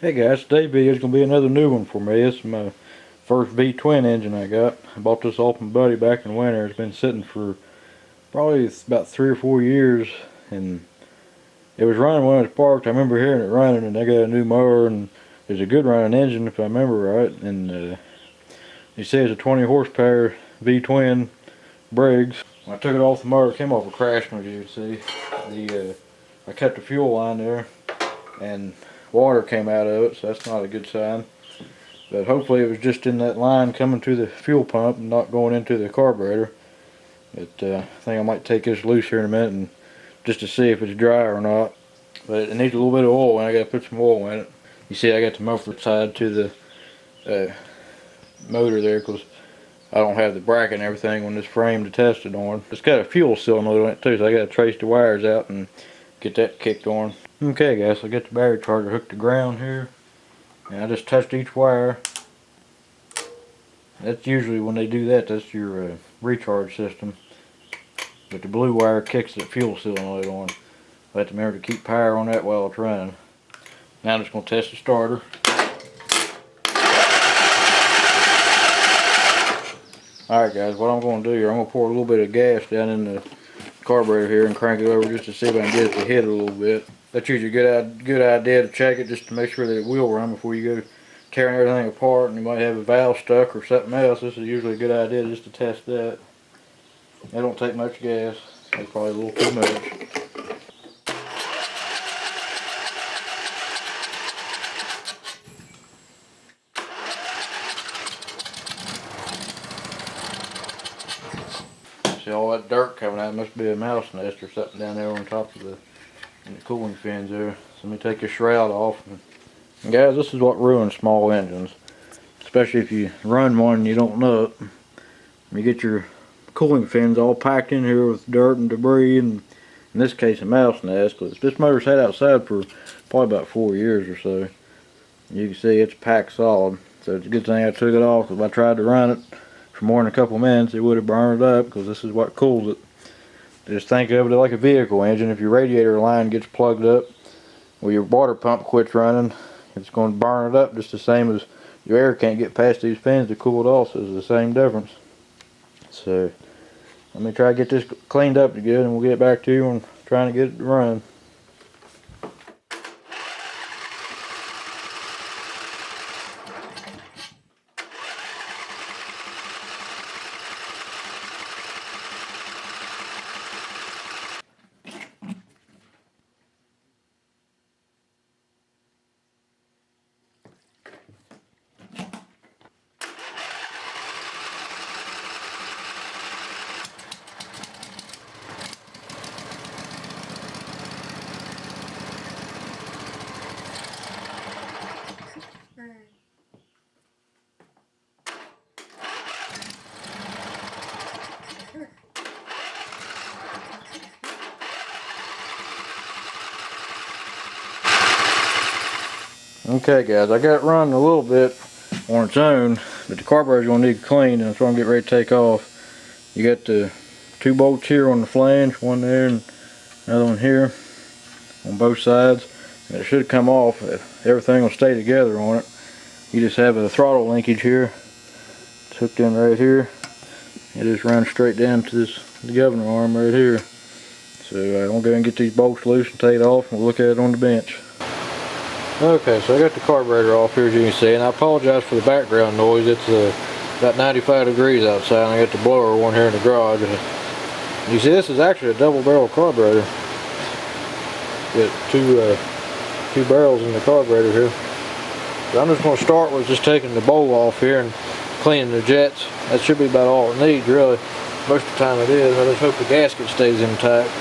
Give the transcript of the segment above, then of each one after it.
Hey guys, today's video is going to be another new one for me. It's my first V-twin engine I got. I bought this off my buddy back in winter. It's been sitting for probably about 3 or 4 years, and it was running when it was parked. I remember hearing it running, and they got a new mower, and it's a good running engine if I remember right. And you see it's a 20 horsepower V-twin Briggs. When I took it off the motor, it came off a crash, as you can see. I kept the fuel line there, and water came out of it, so that's not a good sign. But hopefully it was just in that line coming to the fuel pump and not going into the carburetor. But I think I might take this loose here in a minute and just to see if it's dry or not. But it needs a little bit of oil, and I got to put some oil in it. You see I got the muffler tied to the motor there because I don't have the bracket and everything on this frame to test it on. It's got a fuel cylinder on it too, so I got to trace the wires out and get that kicked on. Okay guys, so I got the battery charger hooked to ground here, and I just touched each wire. That's usually when they do that, that's your recharge system. But the blue wire kicks the fuel cylinder on. I have to remember to keep power on that while it's running. Now I'm just going to test the starter. Alright guys, what I'm going to do here, I'm going to pour a little bit of gas down in the carburetor here and crank it over just to see if I can get it to hit a little bit. That's usually a good idea to check it just to make sure that it will run before you go tearing everything apart and you might have a valve stuck or something else. This is usually a good idea just to test that. That don't take much gas. That's probably a little too much. See all that dirt coming out? It must be a mouse nest or something down there on top of the cooling fins there. So let me take the shroud off. And guys, this is what ruins small engines, especially if you run one and you don't know it. You get your cooling fins all packed in here with dirt and debris, and in this case a mouse nest. Because this motor's had outside for probably about 4 years or so. You can see it's packed solid. So it's a good thing I took it off, because if I tried to run it for more than a couple minutes, it would have burned up, because this is what cools it. Just think of it like a vehicle engine. If your radiator line gets plugged up, or your water pump quits running, it's going to burn it up just the same as your air can't get past these fins to cool it off. So it's the same difference. So let me try to get this cleaned up good, and we'll get back to you on trying to get it to run. Okay guys, I got it running a little bit on its own, but the carburetor's going to need cleaned, and that's what I'm getting ready to take off. You got the 2 bolts here on the flange, one there and another one here on both sides, and it should come off. Everything will stay together on it. You just have a throttle linkage here. It's hooked in right here. It just runs straight down to the governor arm right here. So I'm going to go and get these bolts loose and take it off, and we'll look at it on the bench. Okay, so I got the carburetor off here, as you can see, and I apologize for the background noise. It's about 95 degrees outside, and I got the blower one here in the garage. You see, this is actually a double barrel carburetor. Got two barrels in the carburetor here. So I'm just going to start with just taking the bowl off here and cleaning the jets. That should be about all it needs, really. Most of the time it is. I just hope the gasket stays intact.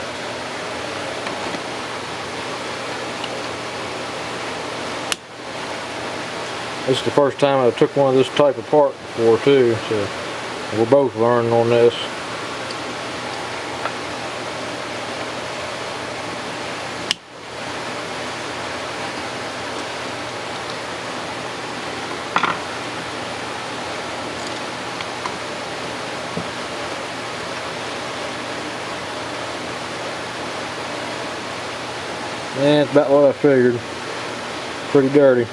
This is the first time I took one of this type apart before too, so we're both learning on this. And it's about what I figured. Pretty dirty.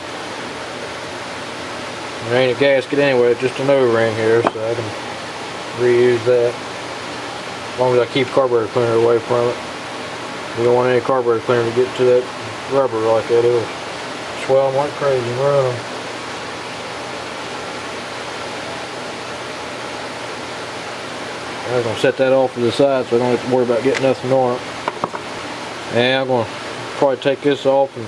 There ain't a gasket anyway, it's just an O-ring here, so I can reuse that. As long as I keep carburetor cleaner away from it. You don't want any carburetor cleaner to get to that rubber like that. It'll swell them like crazy and run them. I'm going to set that off to the side so I don't have to worry about getting nothing on it. And I'm going to probably take this off and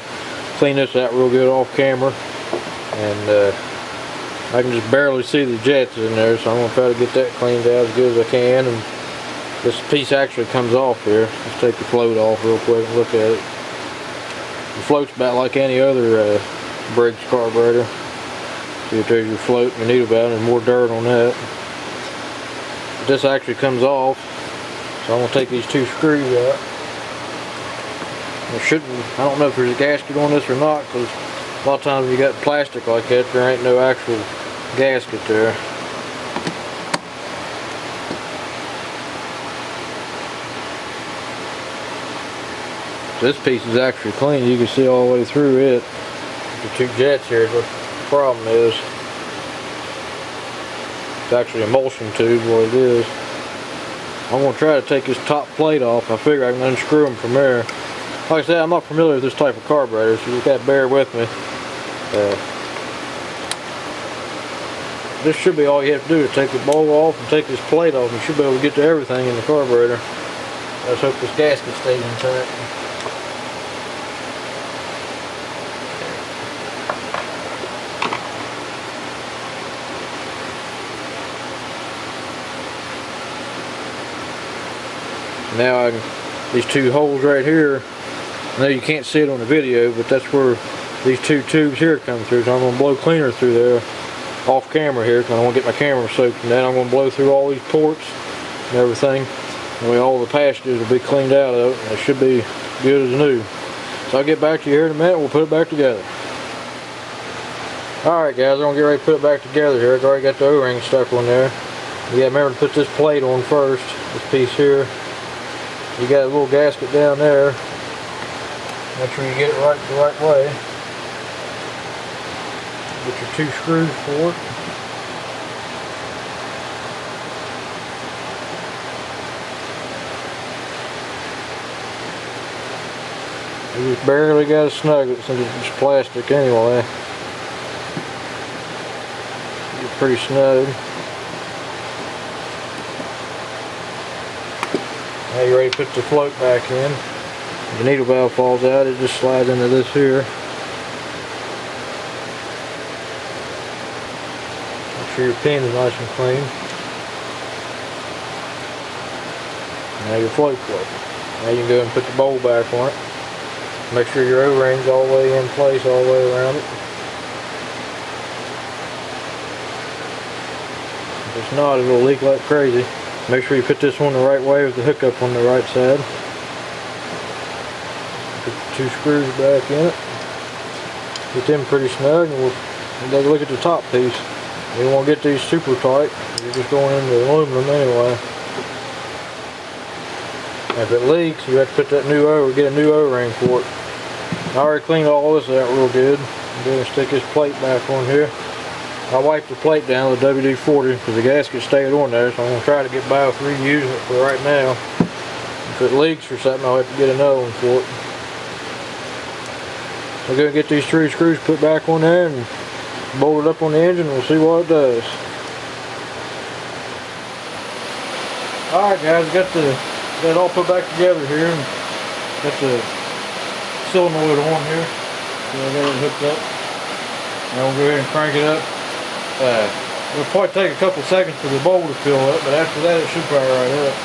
clean this out real good off camera. And I can just barely see the jets in there, so I'm going to try to get that cleaned out as good as I can. And this piece actually comes off here. Let's take the float off real quick and look at it. The float's about like any other Briggs carburetor. See if there's your float and your needle valve, and more dirt on that. But this actually comes off, so I'm going to take these two screws out. There shouldn't, I don't know if there's a gasket on this or not, because a lot of times when you got plastic like that, there ain't no actual gasket there. This piece is actually clean. You can see all the way through it. The two jets here is what the problem is. It's actually emulsion tube, what it is. I'm going to try to take this top plate off. I figure I can unscrew them from there. Like I said, I'm not familiar with this type of carburetor, so you got to bear with me. This should be all you have to do, is take the bowl off and take this plate off. You should be able to get to everything in the carburetor. Let's hope this gasket stays intact. Now these two holes right here, I know you can't see it on the video, but that's where these two tubes here come through. So I'm going to blow cleaner through there off camera here, because I want to get my camera soaked in that. I'm going to blow through all these ports and everything. That way all the passages will be cleaned out of it, and it should be good as new. So I'll get back to you here in a minute. We'll put it back together. Alright guys, I'm going to get ready to put it back together here. I've already got the O-ring stuck on there. You got to remember to put this plate on first, this piece here. You got a little gasket down there. Make sure you get it right the right way. Get your two screws for it. You just barely got to snug it since it's just plastic anyway. It's pretty snug. Now you're ready to put the float back in. If the needle valve falls out, it just slides into this here. Make sure your pin is nice and clean. Now your float plate. Now you can go and put the bowl back on it. Make sure your O-ring's all the way in place all the way around it. If it's not, it'll leak like crazy. Make sure you put this one the right way with the hookup on the right side. Put the two screws back in it. Get them pretty snug, and we'll take a look at the top piece. You don't want to get these super tight. You're just going into aluminum anyway. And if it leaks, you have to put that new get a new O-ring for it. I already cleaned all this out real good. I'm going to stick this plate back on here. I wiped the plate down with WD-40 because the gasket stayed on there, so I'm going to try to get by with reusing it for right now. If it leaks or something, I'll have to get another one for it. I'm going to get these three screws put back on there and bolt it up on the engine, and we'll see what it does. Alright guys, got it all put back together here, and got the solenoid on here. So I got it hooked up. Now we'll go ahead and crank it up. It'll probably take a couple seconds for the bowl to fill up, but after that it should power right up.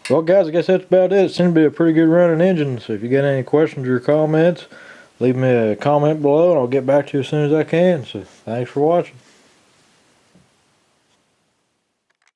Well, guys, I guess that's about it. It seems to be a pretty good running engine. So if you got any questions or comments, leave me a comment below and I'll get back to you as soon as I can. So thanks for watching.